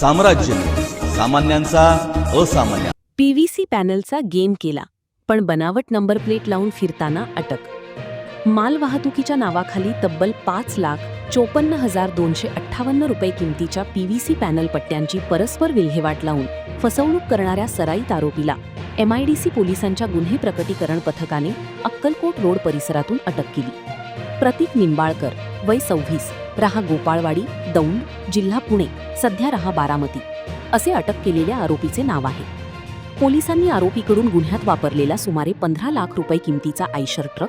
साम्राज्य, सामान्यांचा असामान्य. PVC पॅनलचा game केला, पण बनावट नंबर प्लेट लावून फिरताना अटक. मालवाहतुकीच्या नावाखाली तब्बल 5,54,258 रुपये किमतीच्या पीव्हीसी पॅनल पट्ट्यांची परस्पर विल्हेवाट लावून फसवणूक करणाऱ्या सराईत आरोपीला MIDC पोलिसांच्या गुन्हे प्रकटीकरण पथकाने अक्कलकोट रोड परिसरातून अटक केली. प्रतीक निंबाळकर, वय 26, राहा गोपाळवाडी, दौंड, जिल्हा पुणे, सध्या राहा बारामती, असे अटक केलेल्या आरोपीचे नाव आहे. पोलिसांनी आरोपीकडून गुन्ह्यात वापरलेला सुमारे 15 लाख रुपये किमतीचा आयशर ट्रक,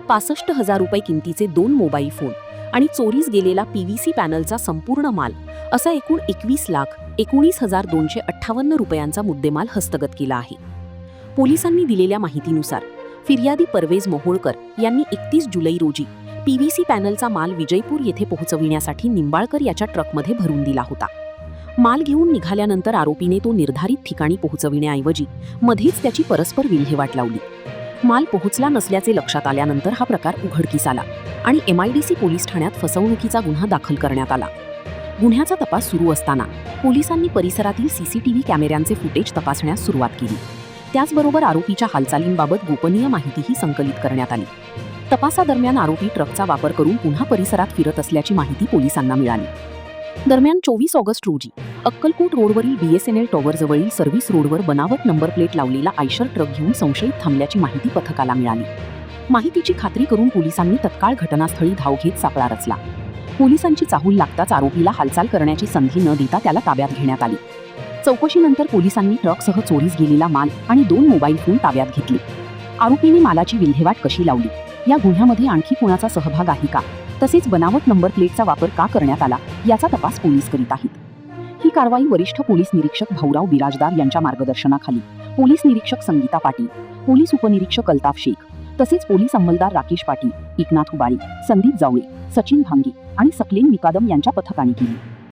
65,000 रुपये किमतीचे 2 मोबाईल फोन आणि चोरीस गेलेला पीव्हीसी पॅनलचा संपूर्ण माल असा एकूण 21,19,258 रुपयांचा मुद्देमाल हस्तगत केला आहे. पोलिसांनी दिलेल्या माहितीनुसार फिर्यादी परवेज मोहोळकर यांनी 31 जुलै रोजी पीव्हीसी पॅनलचा माल विजयपूर येथे पोहोचविण्यासाठी निंबाळकर याच्या ट्रकमध्ये भरून दिला होता. माल घेऊन निघाल्यानंतर आरोपीने तो निर्धारित ठिकाणी पोहोचविण्याऐवजी मध्येच त्याची परस्पर विल्हेवाट लावली. माल पोहोचला नसल्याचे लक्षात आल्यानंतर हा प्रकार उघडकीस आला आणि MIDC पोलीस ठाण्यात फसवणुकीचा गुन्हा दाखल करण्यात आला. गुन्ह्याचा तपास सुरू असताना पोलिसांनी परिसरातील CCTV कॅमेऱ्यांचे फुटेज तपासण्यास सुरुवात केली. त्याचबरोबर आरोपीच्या हालचालींबाबत गोपनीय माहितीही संकलित करण्यात आली. तपासादरम्यान आरोपी ट्रकचा वापर करून पुन्हा परिसरात फिरत असल्याची माहिती पोलिसांना मिळाली. दरम्यान 24 ऑगस्ट रोजी अक्कलकोट रोडवरील BSNL टॉवरजवळील सर्व्हिस रोडवर बनावट नंबर प्लेट लावलेला आयशर ट्रक घेऊन संशयित थांबल्याची माहिती पथकाला मिळाली. माहितीची खात्री करून पोलिसांनी तत्काळ घटनास्थळी धाव घेत सापळा रचला. पोलिसांची चाहूल लागताच आरोपीला हालचाल करण्याची संधी न देता त्याला ताब्यात घेण्यात आले. चौकशीनंतर पोलिसांनी ट्रकसह चोरीस गेलेला माल आणि 2 मोबाईल फोन ताब्यात घेतले. आरोपीने मालाची विल्हेवाट कशी लावली, या गुन्ह्यामध्ये आणखी कोणाचा सहभाग आहे का, तसेच बनावट नंबर प्लेटचा वापर का करण्यात आला, याचा तपास पोलीस करीत आहेत. ही कारवाई वरिष्ठ पोलीस निरीक्षक भाऊराव बिराजदार यांच्या मार्गदर्शनाखाली पोलीस निरीक्षक संगीता पाटील, पोलीस उपनिरीक्षक अल्ताफ शेख तसेच पोलीस अंमलदार राकेश पाटील, एकनाथ उबाळे, संदीप जावळे, सचिन भांगे आणि सकलेन विकादम यांच्या पथकाने केली.